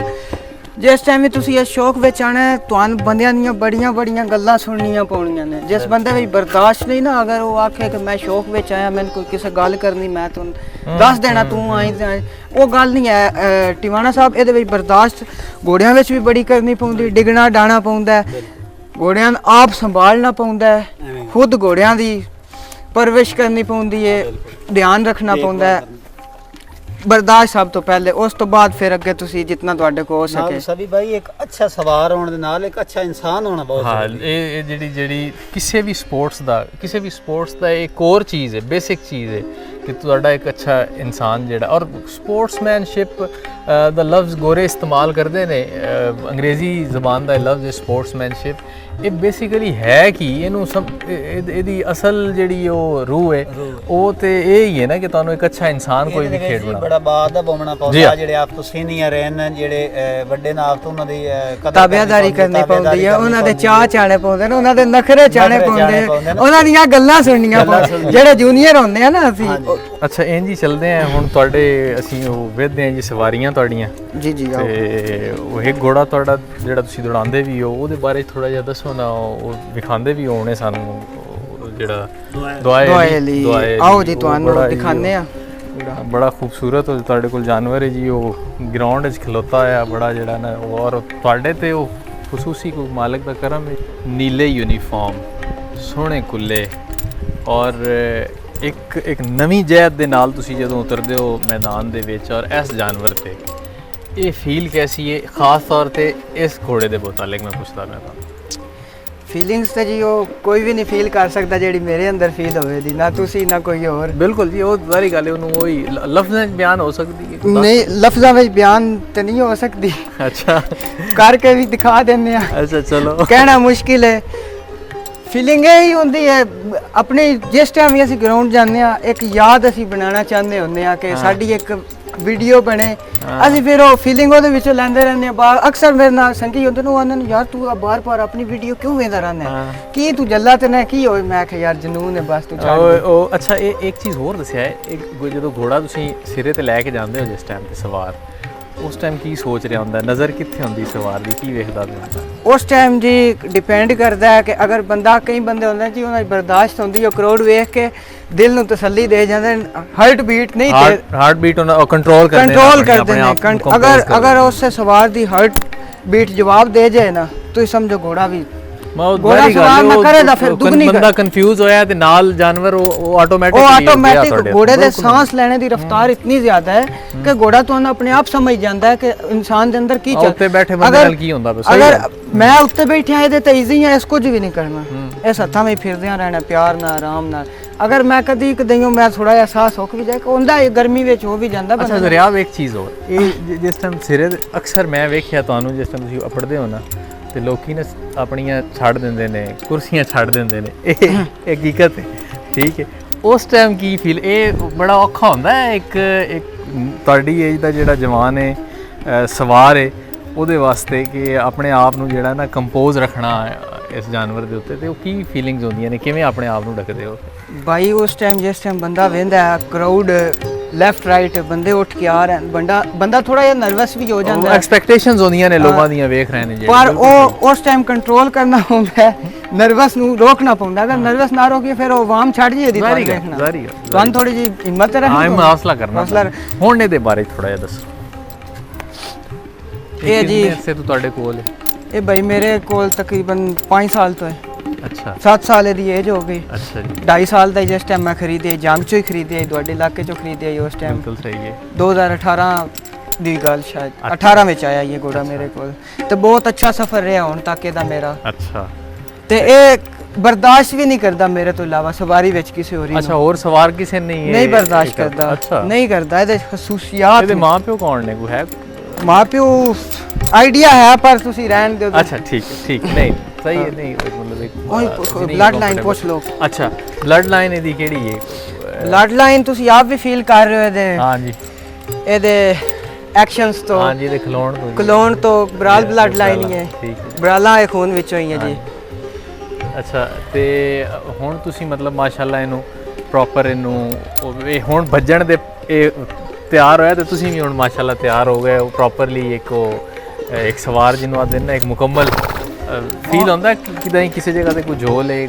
ਜਿਸ ਟਾਈਮ ਵੀ ਤੁਸੀਂ ਇਸ ਸ਼ੌਕ ਵਿੱਚ ਆਣਾ ਹੈ, ਤੁਹਾਨੂੰ ਬੰਦਿਆਂ ਦੀਆਂ ਬੜੀਆਂ ਬੜੀਆਂ ਗੱਲਾਂ ਸੁਣਨੀਆਂ ਪਾਉਣੀਆਂ ਨੇ। ਜਿਸ ਬੰਦੇ ਵਿੱਚ ਬਰਦਾਸ਼ਤ ਨਹੀਂ ਨਾ, ਅਗਰ ਉਹ ਆਖੇ ਕਿ ਮੈਂ ਸ਼ੌਕ ਵਿੱਚ ਆਇਆ, ਮੈਨੂੰ ਕੋਈ ਕਿਸੇ ਗੱਲ ਕਰਨੀ, ਮੈਂ ਤੁਹਾਨੂੰ ਦੱਸ ਦੇਣਾ ਤੂੰ ਆਈ ਤੇ ਆਈ, ਉਹ ਗੱਲ ਨਹੀਂ ਹੈ। ਟਿਵਾਣਾ ਸਾਹਿਬ ਇਹਦੇ ਵਿੱਚ ਬਰਦਾਸ਼ਤ ਘੋੜਿਆਂ ਵਿੱਚ ਵੀ ਬੜੀ ਕਰਨੀ ਪਉਂਦੀ, ਡਿੱਗਣਾ ਡਾਣਾ ਪਾਉਂਦਾ ਹੈ, ਘੋੜਿਆਂ ਨੂੰ ਆਪ ਸੰਭਾਲਣਾ ਪਾਉਂਦਾ ਹੈ, ਖੁਦ ਘੋੜਿਆਂ ਦੀ ਪਰਵਿਸ਼ ਕਰਨੀ ਪਉਂਦੀ ਹੈ, ਧਿਆਨ ਰੱਖਣਾ ਪਾਉਂਦਾ ਹੈ। ਬਰਦਾਸ਼ਤ ਸਭ ਤੋਂ ਪਹਿਲੇ, ਉਸ ਤੋਂ ਬਾਅਦ ਫਿਰ ਅੱਗੇ ਤੁਸੀਂ ਜਿੰਨਾ ਤੁਹਾਡੇ ਕੋਲ ਹੋ ਸਕੇ। ਸਭੀ ਭਾਈ ਇੱਕ ਅੱਛਾ ਸਵਾਰ ਹੋਣ ਦੇ ਨਾਲ ਇੱਕ ਅੱਛਾ ਇਨਸਾਨ ਹੋਣਾ ਬਹੁਤ ਹਾਂ, ਜ਼ਰੂਰੀ ਹੈ। ਇਹ ਜਿਹੜੀ ਕਿਸੇ ਵੀ ਸਪੋਰਟਸ ਦਾ ਇਹ ਕੋਰ ਚੀਜ਼ ਹੈ, ਬੇਸਿਕ ਚੀਜ਼ ਹੈ ਕਿ ਤੁਹਾਡਾ ਇੱਕ ਅੱਛਾ ਇਨਸਾਨ ਜਿਹੜਾ, ਔਰ ਸਪੋਰਟਸਮੈਨਸ਼ਿਪ ਦਾ ਲਫ਼ਜ਼ ਗੋਰੇ ਇਸਤੇਮਾਲ ਕਰਦੇ ਨੇ, ਅੰਗਰੇਜ਼ੀ ਜ਼ਬਾਨ ਦਾ ਲਫ਼ਜ਼ ਸਪੋਰਟਸਮੈਨਸ਼ਿਪ, ਇਹ ਬੇਸਿਕਲੀ ਹੈ ਕਿ ਇਹਨੂੰ ਇਹਦੀ ਅਸਲ ਜਿਹੜੀ ਉਹ ਰੂਹ ਹੈ ਉਹ ਤੇ ਇਹ ਹੀ ਹੈ ਨਾ ਕਿ ਤੁਹਾਨੂੰ ਇੱਕ ਅੱਛਾ ਇਨਸਾਨ ਕੋਈ ਵੀ ਖੇਡ ਬਣਾ। ਬੜਾ ਬਾਅਦ ਬੋਮਣਾ ਪਾਉਂਦਾ, ਜਿਹੜੇ ਆਪ ਤੋਂ ਸੀਨੀਅਰ ਹਨ, ਜਿਹੜੇ ਵੱਡੇ ਨਾਲ ਤੋਂ ਉਹਨਾਂ ਦੀ ਤਾਬਿਆਦਾਰੀ ਕਰਨੀ ਪਾਉਂਦੀ ਹੈ, ਉਹਨਾਂ ਦੇ ਚਾਹ ਚਾਣੇ ਪਾਉਂਦੇ ਨੇ, ਉਹਨਾਂ ਦੇ ਨਖਰੇ ਚਾਣੇ ਪਾਉਂਦੇ, ਉਹਨਾਂ ਦੀਆਂ ਗੱਲਾਂ ਸੁਣਨੀਆਂ ਪਾਉਂਦੇ, ਜਿਹੜੇ ਜੂਨੀਅਰ ਹੁੰਦੇ ਆ ਨਾ ਅਸੀਂ। ਅੱਛਾ, ਇੰਜ ਹੀ ਚੱਲਦੇ ਆ ਹੁਣ ਤੁਹਾਡੇ, ਅਸੀਂ ਉਹ ਵੇਖਦੇ ਆ ਜੀ ਸਵਾਰੀਆਂ ਤੁਹਾਡੀਆਂ। ਜੀ ਜੀ। ਤੇ ਉਹ ਇੱਕ ਘੋੜਾ ਤੁਹਾਡਾ ਜਿਹੜਾ ਤੁਸੀਂ ਦੌੜਾਉਂਦੇ ਵੀ ਹੋ, ਉਹਦੇ ਬਾਰੇ ਥੋੜਾ ਜਿਹਾ ਦੱਸੋ ਨਾ। ਉਹ ਵਿਖਾਉਂਦੇ ਵੀ ਹੋਣੇ ਸਾਨੂੰ, ਜਿਹੜਾ ਦੁਆਏ ਲਈ। ਆਓ ਜੀ ਤੁਹਾਨੂੰ ਦਿਖਾਉਂਦੇ ਆ। ਬੜਾ ਖੂਬਸੂਰਤ ਤੁਹਾਡੇ ਕੋਲ ਜਾਨਵਰ ਹੈ ਜੀ, ਉਹ ਗਰਾਊਂਡ 'ਚ ਖਲੋਤਾ ਆ ਬੜਾ ਜਿਹੜਾ ਨਾ, ਔਰ ਤੁਹਾਡੇ ਤੇ ਉਹ ਖਸੂਸੀ ਕੋਈ ਮਾਲਕ ਦਾ ਕਰਮ ਹੈ। ਨੀਲੇ ਯੂਨੀਫਾਰਮ, ਸੋਹਣੇ ਕੁੱਲੇ, ਔਰ ਇੱਕ ਨਵੀਂ ਜਹਿਦ ਦੇ ਨਾਲ ਤੁਸੀਂ ਜਦੋਂ ਉਤਰਦੇ ਹੋ ਮੈਦਾਨ ਦੇ ਵਿੱਚ, ਔਰ ਇਸ ਜਾਨਵਰ ਤੇ ਇਹ ਫੀਲ ਕੈਸੀ ਹੈ? ਖਾਸ ਤੌਰ ਤੇ ਇਸ ਘੋੜੇ ਦੇ ਮੁਤਾਲਿਕ ਮੈਂ ਪੁੱਛਦਾ ਮੈਂ ਤੁਹਾਨੂੰ। ਫੀਲਿੰਗਸ ਤੇ ਜੀ ਉਹ ਕੋਈ ਵੀ ਨਹੀਂ ਫੀਲ ਕਰ ਸਕਦਾ ਜਿਹੜੀ ਮੇਰੇ ਅੰਦਰ ਫੀਲ ਹੋਵੇ ਦੀ, ਨਾ ਤੁਸੀਂ ਨਾ ਕੋਈ ਹੋਰ। ਬਿਲਕੁਲ ਜੀ, ਉਹ ਸਾਰੀ ਗੱਲ ਉਹਨੂੰ ਉਹੀ ਲਫ਼ਜ਼ਾਂ 'ਚ ਬਿਆਨ ਹੋ ਸਕਦੀ ਹੈ? ਨਹੀਂ, ਲਫ਼ਜ਼ਾਂ ਵਿੱਚ ਬਿਆਨ ਤੇ ਨਹੀਂ ਹੋ ਸਕਦੀ। ਅੱਛਾ, ਕਰਕੇ ਵੀ ਦਿਖਾ ਦਿੰਦੇ ਆ। ਅੱਛਾ ਚਲੋ, ਕਹਿਣਾ ਮੁਸ਼ਕਿਲ ਹੈ। ਫੀਲਿੰਗ ਇਹ ਹੀ ਹੁੰਦੀ ਹੈ ਆਪਣੀ, ਜਿਸ ਟਾਈਮ ਵੀ ਅਸੀਂ ਗਰਾਊਂਡ ਜਾਂਦੇ ਆ, ਇੱਕ ਯਾਦ ਅਸੀਂ ਬਣਾਉਣਾ ਚਾਹੁੰਦੇ ਹੁੰਦੇ ਆ ਕਿ ਸਾਡੀ ਇੱਕ ਵੀਡੀਓ ਬਣੇ। ਅਸੀਂ ਫਿਰ ਉਹ ਫੀਲਿੰਗ ਉਹਦੇ ਵਿੱਚੋਂ ਲੈਂਦੇ ਰਹਿੰਦੇ ਆ। ਅਕਸਰ ਮੇਰੇ ਨਾਲ ਸੰਗੀ ਹੁੰਦੇ ਨੇ, ਉਹ ਆਂਦੇ ਨੇ ਯਾਰ ਤੂੰ ਬਾਰ-ਬਾਰ ਆਪਣੀ ਵੀਡੀਓ ਕਿਉਂ ਵੇਖਦਾ ਰਹਿੰਦਾ, ਕੀ ਤੂੰ ਜੱਲਾ ਤੇ ਨਾ ਕੀ ਹੋਏ? ਮੈਂ ਕਿਹਾ ਯਾਰ ਜਨੂਨ ਹੈ ਬਸ, ਤੂੰ ਛੱਡ। ਉਹ ਅੱਛਾ, ਇਹ ਇੱਕ ਚੀਜ਼ ਹੋਰ ਦੱਸਿਆ ਹੈ, ਜਦੋਂ ਘੋੜਾ ਤੁਸੀਂ ਸਿਰੇ ਤੇ ਲੈ ਕੇ ਜਾਂਦੇ ਹੋ ਜਿਸ ਟਾਈਮ ਤੇ ਸਵਾਰ, ਉਸ ਟਾਈਮ ਕੀ ਸੋਚ ਰਿਹਾ ਹੁੰਦਾ, ਨਜ਼ਰ ਕਿੱਥੇ ਹੁੰਦੀ ਸਵਾਰ ਦੀ, ਕੀ ਵੇਖਦਾ ਹੁੰਦਾ ਉਸ ਟਾਈਮ? ਜੀ ਡਿਪੈਂਡ ਕਰਦਾ ਹੈ ਕਿ ਅਗਰ ਬੰਦਾ, ਕਈ ਬੰਦੇ ਹੁੰਦੇ ਜੀ ਉਹਨਾਂ ਦੀ ਬਰਦਾਸ਼ਤ ਹੁੰਦੀ, ਉਹ ਕਰੋੜ ਵੇਖ ਕੇ ਦਿਲ ਨੂੰ ਤਸੱਲੀ ਦੇ ਜਾਂਦੇ, ਹਾਰਟ ਬੀਟ ਨਹੀਂ, ਹਾਰਟ ਬੀਟ ਉਹਨਾਂ ਕੰਟਰੋਲ ਕਰਦੇ ਨੇ। ਅਗਰ ਉਸ ਸਵਾਰ ਦੀ ਹਾਰਟ ਬੀਟ ਜਵਾਬ ਦੇ ਜਾਏ ਨਾ, ਤੁਸੀਂ ਸਮਝੋ ਘੋੜਾ ਵੀ ਬੰਦਾ ਕਨਫਿਊਜ਼ ਹੋਇਆ ਤੇ ਨਾਲ ਜਾਨਵਰ ਉਹ ਆਟੋਮੈਟਿਕ ਘੋੜੇ ਦੇ ਸਾਹ ਲੈਣੇ ਦੀ ਰਫ਼ਤਾਰ ਇਤਨੀ ਜ਼ਿਆਦਾ ਹੈ ਕਿ ਘੋੜਾ ਤੁਹਾਨੂੰ ਆਪਣੇ ਆਪ ਸਮਝ ਜਾਂਦਾ ਹੈ ਕਿ ਇਨਸਾਨ ਦੇ ਅੰਦਰ ਕੀ ਚੱਲ। ਉੱਤੇ ਬੈਠੇ ਬੰਦੇ ਨਾਲ ਕੀ ਹੁੰਦਾ? ਅਗਰ ਮੈਂ ਉੱਤੇ ਬੈਠਿਆ ਇਹਦੇ ਤੇ ਈਜ਼ੀ ਹੈ, ਇਸ ਕੁਝ ਵੀ ਨਹੀਂ ਕਰਨਾ, ਇਸ ਹੱਥਾਂ ਵਿੱਚ ਫਿਰਦਿਆਂ ਰਹਿਣਾ ਪਿਆਰ ਨਾਲ, ਆਰਾਮ ਨਾਲ। ਅਗਰ ਮੈਂ ਕਦੀ ਕਦਈਓ ਮੈਂ ਥੋੜਾ ਜਿਹਾ ਸਾਹ ਸੁੱਕ ਵੀ ਜਾਏ, ਉਹਦਾ ਗਰਮੀ ਵਿੱਚ ਹੋ ਵੀ ਜਾਂਦਾ। ਅੱਛਾ ਦਰਿਆ ਇੱਕ ਚੀਜ਼ ਹੋਰ, ਇਹ ਜਿਸ ਟਾਈਮ ਸਿਰੇ ਅਕਸਰ ਮੈਂ ਵੇਖਿਆ ਤੁਹਾਨੂੰ, ਜਿਸ ਟਾਈਮ ਤੁਸੀਂ ਅਪੜਦੇ ਹੋ ਨਾ, ਤੇ ਲੋਕੀ ਨੇ ਆਪਣੀਆਂ ਛੱਡ ਦਿੰਦੇ ਨੇ, ਕੁਰਸੀਆਂ ਛੱਡ ਦਿੰਦੇ ਨੇ, ਇਹ ਹਕੀਕਤ ਹੈ, ਠੀਕ ਹੈ? ਉਸ ਟਾਈਮ ਕੀ ਫੀਲ, ਇਹ ਬੜਾ ਔਖਾ ਹੁੰਦਾ ਹੈ ਇੱਕ ਤੁਹਾਡੀ ਏਜ ਦਾ ਜਿਹੜਾ ਜਵਾਨ ਹੈ, ਸਵਾਰ ਹੈ, ਉਹਦੇ ਵਾਸਤੇ ਕਿ ਆਪਣੇ ਆਪ ਨੂੰ ਜਿਹੜਾ ਨਾ ਕੰਪੋਜ਼ ਰੱਖਣਾ ਇਸ ਜਾਨਵਰ ਦੇ ਉੱਤੇ, ਤੇ ਉਹ ਕੀ ਫੀਲਿੰਗਸ ਹੁੰਦੀਆਂ ਨੇ, ਕਿਵੇਂ ਆਪਣੇ ਆਪ ਨੂੰ ਰੱਖਦੇ ਹੋ? ਬਾਈ ਉਸ ਟਾਈਮ ਜਿਸ ਟਾਈਮ ਬੰਦਾ ਵੇਂਦਾ ਕਰਾਊਡ ਲੈਫਟ ਰਾਈਟ ਬੰਦੇ ਉੱਠ ਕੇ ਆ ਰਹੇ, ਬੰਦਾ ਥੋੜਾ ਜਿਹਾ ਨਰਵਸ ਵੀ ਹੋ ਜਾਂਦਾ ਹੈ, ਐਕਸਪੈਕਟੇਸ਼ਨਸ ਹੁੰਦੀਆਂ ਨੇ ਲੋਕਾਂ ਦੀਆਂ, ਵੇਖ ਰਹੇ ਨੇ ਪਰ ਉਹ ਉਸ ਟਾਈਮ ਕੰਟਰੋਲ ਕਰਨਾ ਹੁੰਦਾ ਹੈ, ਨਰਵਸ ਨੂੰ ਰੋਕਣਾ ਪੈਂਦਾ। ਅਗਰ ਨਰਵਸ ਨਾ ਰੋਕੀਏ ਫਿਰ ਉਹ ਵਾਮ ਛੱਡ ਜੇ ਦੀ ਤੁਹਾਨੂੰ ਥੋੜੀ ਜਿਹੀ ਹਿੰਮਤ ਰੱਖਣੀ, ਹੌਸਲਾ ਕਰਨਾ। ਹੁਣ ਇਹਦੇ ਬਾਰੇ ਥੋੜਾ ਜਿਹਾ ਦੱਸੋ। ਇਹ ਜੀ ਇਸੇ ਤੋਂ ਤੁਹਾਡੇ ਕੋਲ ਹੈ? ਇਹ ਭਾਈ ਮੇਰੇ ਕੋਲ ਤਕਰੀਬਨ 5 ਸਾਲ ਤੋਂ ਹੈ। ਅੱਛਾ, 7 ਸਾਲ ਦੀ ਏਜ ਹੋ ਗਈ। ਅੱਛਾ ਜੀ। 2.5 ਸਾਲ ਦਾ ਜਿਸ ਟਾਈਮ ਮੈਂ ਖਰੀਦੇ, ਜੰਗ ਚੋਂ ਹੀ ਖਰੀਦੇ, ਤੁਹਾਡੇ ਇਲਾਕੇ ਚੋਂ ਖਰੀਦੇ ਉਸ ਟਾਈਮ। ਬਿਲਕੁਲ ਸਹੀ ਹੈ। 2018 ਦੀ ਗੱਲ, ਸ਼ਾਇਦ 18 ਵਿੱਚ ਆਇਆ ਇਹ ਘੋੜਾ ਮੇਰੇ ਕੋਲ, ਤੇ ਬਹੁਤ ਅੱਛਾ ਸਫ਼ਰ ਰਿਹਾ ਹੁਣ ਤੱਕ ਇਹਦਾ ਮੇਰਾ। ਅੱਛਾ, ਤੇ ਇਹ ਬਰਦਾਸ਼ਤ ਵੀ ਨਹੀਂ ਕਰਦਾ ਮੇਰੇ ਤੋਂ ਇਲਾਵਾ ਸਵਾਰੀ ਵਿੱਚ ਕਿਸੇ ਹੋਰ ਨੂੰ। ਅੱਛਾ, ਹੋਰ ਸਵਾਰ ਕਿਸੇ ਨਹੀਂ ਬਰਦਾਸ਼ਤ ਕਰਦਾ, ਨਹੀਂ ਕਰਦਾ। ਇਹਦੇ ਖਸੂਸੀਅਤ। ਇਹਦੇ ਮਾਂ ਪਿਓ ਕੌਣ ਨੇ? ਕੋਈ ਹੈ ਮਾਂ ਪਿਓ? ਆਈਡੀਆ ਹੈ ਪਰ ਤੁਸੀਂ ਰਹਿਣ ਦਿਓ। ਅੱਛਾ ਠੀਕ ਹੈ, ਠੀਕ, ਨਹੀਂ ਸਹੀ ਹੈ, ਨਹੀਂ ਮਤਲਬ ਇੱਕ ਬਲੱਡ ਲਾਈਨ ਪੁੱਛ ਲਓ। ਅੱਛਾ, ਬਲੱਡ ਲਾਈਨ ਇਹਦੀ ਕਿਹੜੀ ਹੈ? ਬਲੱਡ ਲਾਈਨ ਤੁਸੀਂ ਆਪ ਵੀ ਫੀਲ ਕਰ ਰਹੇ ਹੋ ਇਹਦੇ। ਹਾਂਜੀ, ਇਹਦੇ ਐਕਸ਼ਨਸ ਤੋਂ, ਹਾਂਜੀ, ਇਹਦੇ ਕਲੋਨ ਤੋਂ ਬਰਾਲ ਬਲੱਡ ਲਾਈਨ ਹੀ ਹੈ, ਠੀਕ ਹੈ, ਬਰਾਲਾ ਇਹ ਖੂਨ ਵਿੱਚੋਂ ਹੀ ਹੈ ਜੀ। ਅੱਛਾ, ਤੇ ਹੁਣ ਤੁਸੀਂ ਮਤਲਬ ਮਾਸ਼ਾਅੱਲਾ ਇਹਨੂੰ ਪ੍ਰੋਪਰ ਇਹਨੂੰ ਹੁਣ ਭੱਜਣ ਦੇ ਇਹ ਤਿਆਰ ਹੋਇਆ, ਤੇ ਤੁਸੀਂ ਵੀ ਹੁਣ ਮਾਸ਼ਾਅੱਲਾ ਤਿਆਰ ਹੋ ਗਏ ਹੋ ਪ੍ਰੋਪਰਲੀ। ਇੱਕ ਉਹ ਇੱਕ ਸਵਾਰ ਜਿਹਨੂੰ ਆਖਦੇ ਨੇ ਨਾ, ਇੱਕ ਮੁਕੰਮਲ ਫੀਲ ਹੁੰਦਾ ਕਿਦਾਂ ਹੀ ਕਿਸੇ ਜਗ੍ਹਾ ਤੇ ਕੋਈ ਝੋਲ ਹੈ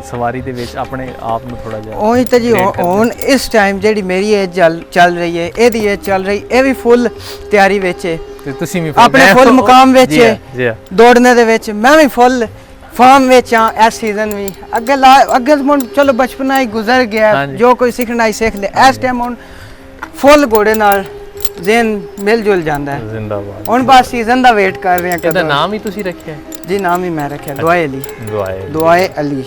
ਸਵਾਰੀ ਦੇ ਵਿੱਚ ਆਪਣੇ ਆਪ ਨੂੰ ਥੋੜਾ ਜਿਹਾ ਉਹੀ ਤਾਂ ਜੀ ਹੁਣ ਇਸ ਟਾਈਮ ਜਿਹੜੀ ਮੇਰੀ ਏਜ ਚੱਲ ਰਹੀ ਹੈ, ਇਹਦੀ ਏਜ ਚੱਲ ਰਹੀ, ਇਹ ਵੀ ਫੁੱਲ ਤਿਆਰੀ ਵਿੱਚ ਹੈ, ਤੇ ਤੁਸੀਂ ਵੀ ਆਪਣੇ ਫੁੱਲ ਮੁਕਾਮ ਵਿੱਚ ਜੀ ਹੈ ਦੌੜਨੇ ਦੇ ਵਿੱਚ। ਮੈਂ ਵੀ ਫੁੱਲ ਫਾਰਮ ਵਿੱਚ ਆ ਇਸ ਸੀਜ਼ਨ ਵੀ। ਅੱਗੇ ਹੁਣ ਚਲੋ ਬਚਪਨਾ ਹੀ ਗੁਜ਼ਰ ਗਿਆ, ਜੋ ਕੋਈ ਸਿੱਖਣਾ ਹੀ ਸਿੱਖ ਲਿਆ। ਇਸ ਟਾਈਮ ਹੁਣ ਫੁੱਲ ਘੋੜੇ ਨਾਲ ਜ਼ੇਨ ਮਿਲ ਜੁਲ ਜਾਂਦਾ ਹੈ। ਜ਼ਿੰਦਾਬਾਦ। ਹੁਣ ਬਸ ਸੀਜ਼ਨ ਦਾ ਵੇਟ ਕਰ ਰਹੇ ਹਾਂ। ਇਹਦਾ ਨਾਮ ਹੀ ਤੁਸੀਂ ਰੱਖਿਆ ਹੈ? ਜੀ ਨਾਮ ਹੀ ਮੈਂ ਰੱਖਿਆ ਦੁਆਏ ਅਲੀ। ਦੁਆਏ ਅਲੀ।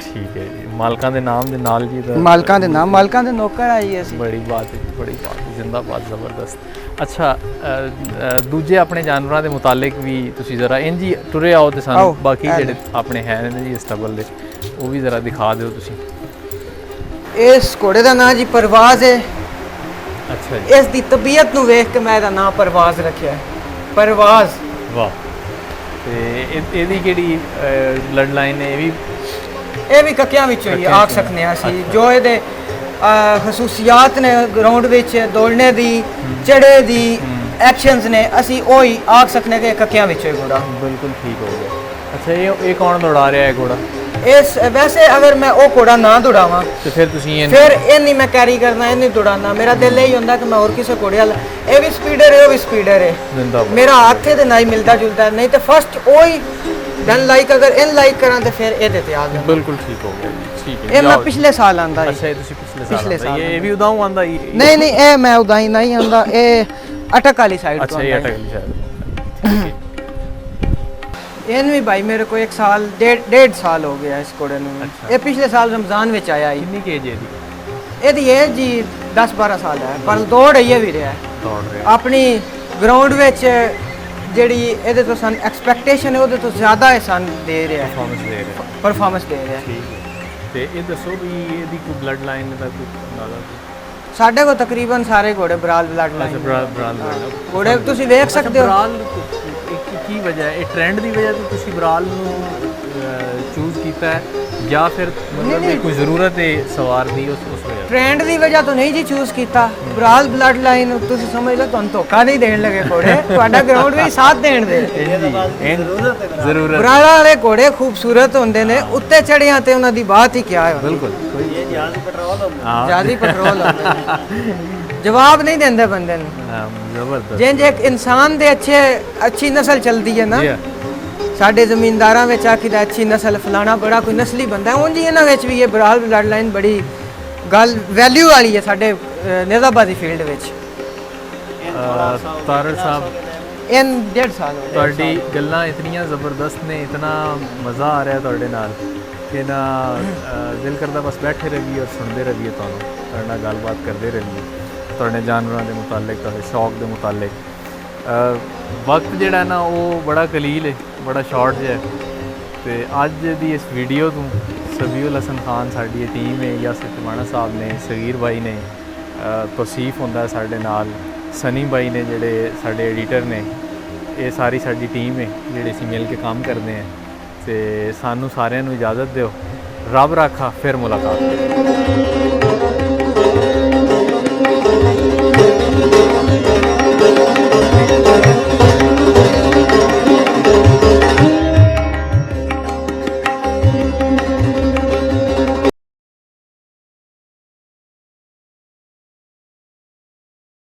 ਠੀਕ ਹੈ ਜੀ। ਮਾਲਕਾਂ ਦੇ ਨਾਮ ਦੇ ਨਾਲ ਜੀ ਮਾਲਕਾਂ ਦੇ ਨਾਮ, ਮਾਲਕਾਂ ਦੇ ਨੌਕਰ ਆਈ ਅਸੀਂ। ਬੜੀ ਬਾਤ ਹੈ, ਬੜੀ ਬਾਤ, ਜ਼ਿੰਦਾਬਾਦ, ਜ਼ਬਰਦਸਤ। ਅੱਛਾ, ਦੂਜੇ ਆਪਣੇ ਜਾਨਵਰਾਂ ਦੇ ਮੁਤਾਲਿਕ ਵੀ ਤੁਸੀਂ ਜ਼ਰਾ ਇੰਝ ਹੀ ਟੁਰੇ ਆਓ ਤੇ ਸਾਨੂੰ ਬਾਕੀ ਜਿਹੜੇ ਆਪਣੇ ਹੈ ਨੇ ਜੀ ਸਟਬਲ ਦੇ, ਉਹ ਵੀ ਜ਼ਰਾ ਦਿਖਾ ਦਿਓ ਤੁਸੀਂ। ਇਸ ਘੋੜੇ ਦਾ ਨਾਂ ਜੀ ਪਰਵਾਜ਼ ਹੈ। ਅੱਛਾ ਜੀ। ਇਸ ਦੀ ਤਬੀਅਤ ਨੂੰ ਵੇਖ ਕੇ ਮੈਂ ਇਹਦਾ ਨਾਮ ਪਰਵਾਜ਼ ਰੱਖਿਆ ਹੈ। ਪਰਵਾਜ਼। ਵਾਹ। ਤੇ ਇਹਦੀ ਕਿਹੜੀ ਬਲੱਡ ਲਾਈਨ ਹੈ? ਇਹ ਵੀ ਕੱਕਿਆਂ ਵਿੱਚੋਂ ਹੀ ਆਖ ਸਕਨੇ ਆ ਅਸੀਂ। ਜੋ ਇਹਦੇ ਖਸੂਸੀਆਤ ਨੇ ਗਰਾਊਂਡ ਵਿੱਚ ਦੌੜਨੇ ਦੀ, ਚੜੇ ਦੀ, ਐਕਸ਼ਨਸ ਨੇ, ਅਸੀਂ ਉਹ ਹੀ ਆਖ ਸਕਨੇ ਕਿ ਕੱਕਿਆਂ ਵਿੱਚੋਂ ਹੀ ਘੋੜਾ। ਬਿਲਕੁਲ ਠੀਕ ਹੋ ਗਿਆ। ਅੱਛਾ, ਇਹ ਕੌਣ ਦੌੜਾ ਰਿਹਾ ਹੈ ਘੋੜਾ? ਇਸ ਵੈਸੇ ਅਗਰ ਮੈਂ ਉਹ ਘੋੜਾ ਨਾ ਦੌੜਾਵਾਂ ਤੇ ਫਿਰ ਤੁਸੀਂ ਫਿਰ ਇਹ ਨਹੀਂ ਮੈਂ ਕੈਰੀ ਕਰਨਾ, ਇਹ ਨਹੀਂ ਦੌੜਾਨਾ। ਮੇਰਾ ਦਿਲ ਇਹੀ ਹੁੰਦਾ ਕਿ ਮੈਂ ਹੋਰ ਕਿਸੇ ਘੋੜੇ ਵਾਲਾ, ਇਹ ਵੀ ਸਪੀਡਰ ਹੈ, ਉਹ ਵੀ ਸਪੀਡਰ ਹੈ, ਮੇਰਾ ਹੱਥ ਇਹਦੇ ਨਾਲ ਹੀ ਮਿਲਦਾ ਜੁਲਦਾ। ਨਹੀਂ ਤੇ ਫਸਟ ਉਹੀ ਦੈਨ ਲਾਈਕ ਅਗਰ ਇਨ ਲਾਈਕ ਕਰਾਂ ਤੇ ਫਿਰ ਇਹਦੇ ਤੇ ਆ ਜਾਣਾ। ਬਿਲਕੁਲ ਠੀਕ ਹੋ ਗਿਆ ਜੀ। ਠੀਕ ਹੈ। ਇਹ ਮੈਂ ਪਿਛਲੇ ਸਾਲ ਆਂਦਾ ਸੀ। ਅੱਛਾ, ਇਹ ਤੁਸੀਂ ਪਿਛਲੇ ਸਾਲ ਇਹ ਵੀ ਉਦਾਂ ਆਂਦਾ ਹੀ? ਨਹੀਂ, ਇਹ ਮੈਂ ਉਦਾਂ ਹੀ ਨਹੀਂ ਆਂਦਾ, ਇਹ ਅਟਕ ਵਾਲੀ ਸਾਈਡ ਤੋਂ। ਅੱਛਾ, ਇਹ ਅਟਕ ਵਾਲੀ ਸਾਈਡ। ਇਹਨੂੰ ਵੀ ਭਾਈ ਮੇਰੇ को 1 साल डेढ़ साल हो गया इस घोड़े ਨੂੰ। ਇਹ ਪਿਛਲੇ ਸਾਲ ਰਮਜ਼ਾਨ ਵਿੱਚ ਆਇਆ ਸੀ। ਕਿੰਨੀ ਕੇਜ ਹੈ ਇਹਦੀ ਏਜ ਜੀ 10-12 ਸਾਲ ਹੈ, ਪਰ ਦੌੜ ਇਹ ਵੀ ਰਿਹਾ। ਦੌੜ ਰਿਹਾ ਆਪਣੀ ਗਰਾਊਂਡ ਵਿੱਚ ਜਿਹੜੀ ਇਹਦੇ ਤੋਂ ਸਾਨੂੰ ਐਕਸਪੈਕਟੇਸ਼ਨ ਹੈ ਉਹਦੇ ਤੋਂ ਜ਼ਿਆਦਾ ਇਹ ਸਾਨੂੰ ਦੇ ਰਿਹਾ, ਪਰਫਾਰਮੈਂਸ ਦੇ ਰਿਹਾ। ਠੀਕ ਹੈ। ਤੇ ਇਹ ਦੱਸੋ ਵੀ ਇਹਦੀ ਕੋਈ ਬਲੱਡ ਲਾਈਨ ਦਾ ਕੋਈ ਅੰਦਾਜ਼ਾ? ਸਾਡੇ ਕੋਲ ਤਕਰੀਬਨ ਸਾਰੇ ਘੋੜੇ ਬਰਾਲ ਬਲੱਡ ਲਾਈਨ। ਬਰਾਲ ਘੋੜੇ ਤੁਸੀਂ ਵੇਖ ਸਕਦੇ ਹੋ। ਬਰਾਲ ਕੀ ਵਜ੍ਹਾ ਹੈ? ਇਹ ਟ੍ਰੈਂਡ ਦੀ ਵਜ੍ਹਾ ਤੋਂ ਤੁਸੀਂ ਬਰਾਲ ਨੂੰ ਚੂਜ਼ ਕੀਤਾ ਹੈ ਜਾਂ ਫਿਰ ਮਤਲਬ ਕੋਈ ਜ਼ਰੂਰਤ ਹੈ ਸਵਾਰ ਦੀ ਉਸ ਵਜ੍ਹਾ? ਟ੍ਰੈਂਡ ਦੀ ਵਜ੍ਹਾ ਤੋਂ ਨਹੀਂ ਜੀ ਚੂਜ਼ ਕੀਤਾ। ਬਰਾਲ ਬਲੱਡ ਲਾਈਨ ਤੁਸੀਂ ਸਮਝ ਲਓ ਤੁਹਾਨੂੰ ਧੋਖਾ ਨਹੀਂ ਦੇਣ ਲੱਗੇ ਘੋੜੇ, ਤੁਹਾਡਾ ਗਰਾਊਂਡ ਵੀ ਸਾਥ ਦੇਣ ਦੇ। ਜ਼ਰੂਰਤ। ਬਰਾਲ ਵਾਲੇ ਘੋੜੇ ਖੂਬਸੂਰਤ ਹੁੰਦੇ ਨੇ, ਉੱਤੇ ਚੜਿਆਂ ਤੇ ਉਹਨਾਂ ਦੀ ਬਾਤ ਹੀ ਕਿਆ ਹੈ। ਬਿਲਕੁਲ। ਇਹ ਜਿਆਦਾ ਪੈਟਰੋਲ ਹੁੰਦਾ। ਜਿਆਦਾ ਪੈਟਰੋਲ ਹੁੰਦਾ, ਜਵਾਬ ਨਹੀਂ ਦਿੰਦੇ ਬੰਦੇ ਨੂੰ। ਜ਼ਬਰਦਸਤ। ਜਿੰਜ ਇੱਕ ਇਨਸਾਨ ਦੇ ਅੱਛੀ ਨਸਲ ਚਲਦੀ ਹੈ ਨਾ, ਸਾਡੇ ਜ਼ਮੀਨਦਾਰਾਂ ਵਿੱਚ ਆਖੀਦਾ ਅੱਛੀ ਨਸਲ ਫਲਾਣਾ ਬੜਾ ਕੋਈ ਨਸਲੀ ਬੰਦਾ ਹੈ, ਉਂਝ ਇਹਨਾਂ ਵਿੱਚ ਵੀ ਇਹ ਬਰਾਲ ਬਲੱਡ ਲਾਈਨ ਬੜੀ ਗੱਲ ਵੈਲਿਊ ਵਾਲੀ ਹੈ ਸਾਡੇ ਨਿਜ਼ਾਬਾਦੀ ਫੀਲਡ ਵਿੱਚ। ਤਾਰੜ ਸਾਹਿਬ, ਇਨ 1.5 ਸਾਲ ਹੋ ਗਏ। ਤੁਹਾਡੀ ਗੱਲਾਂ ਇਤਨੀਆਂ ਜ਼ਬਰਦਸਤ ਨੇ, ਇਤਨਾ ਮਜ਼ਾ ਆ ਰਿਹਾ ਤੁਹਾਡੇ ਨਾਲ ਕਿ ਨਾ ਦਿਲ ਕਰਦਾ ਬਸ ਬੈਠੇ ਰਹੀਏ ਔਰ ਸੁਣਦੇ ਰਹੀਏ, ਤੁਹਾਡੇ ਨਾਲ ਗੱਲਬਾਤ ਕਰਦੇ ਰਹੀਏ ਤੁਹਾਡੇ ਜਾਨਵਰਾਂ ਦੇ ਮੁਤਾਲਿਕ, ਤੁਹਾਡੇ ਸ਼ੌਕ ਦੇ ਮੁਤਾਲਿਕ। ਵਕਤ ਜਿਹੜਾ ਨਾ ਉਹ ਬੜਾ ਕਲੀਲ ਹੈ, ਬੜਾ ਸ਼ਾਰਟ ਜਿਹਾ। ਤੇ ਅੱਜ ਦੀ ਇਸ ਵੀਡੀਓ ਤੋਂ ਸਬੀਉਲ ਹਸਨ ਖਾਨ ਸਾਡੀ ਇਹ ਟੀਮ ਹੈ, ਯਾਸਿਰ ਟਿਵਾਣਾ ਸਾਹਿਬ ਨੇ, ਸਗੀਰ ਬਾਈ ਨੇ, ਤੌਸੀਫ ਹੁੰਦਾ ਸਾਡੇ ਨਾਲ, ਸਨੀ ਬਾਈ ਨੇ ਜਿਹੜੇ ਸਾਡੇ ਐਡੀਟਰ ਨੇ, ਇਹ ਸਾਰੀ ਸਾਡੀ ਟੀਮ ਹੈ ਜਿਹੜੇ ਅਸੀਂ ਮਿਲ ਕੇ ਕੰਮ ਕਰਦੇ ਹਾਂ। ਤੇ ਸਾਨੂੰ ਸਾਰਿਆਂ ਨੂੰ ਇਜਾਜ਼ਤ ਦਿਓ। ਰੱਬ ਰਾਖਾ, ਫਿਰ ਮੁਲਾਕਾਤ।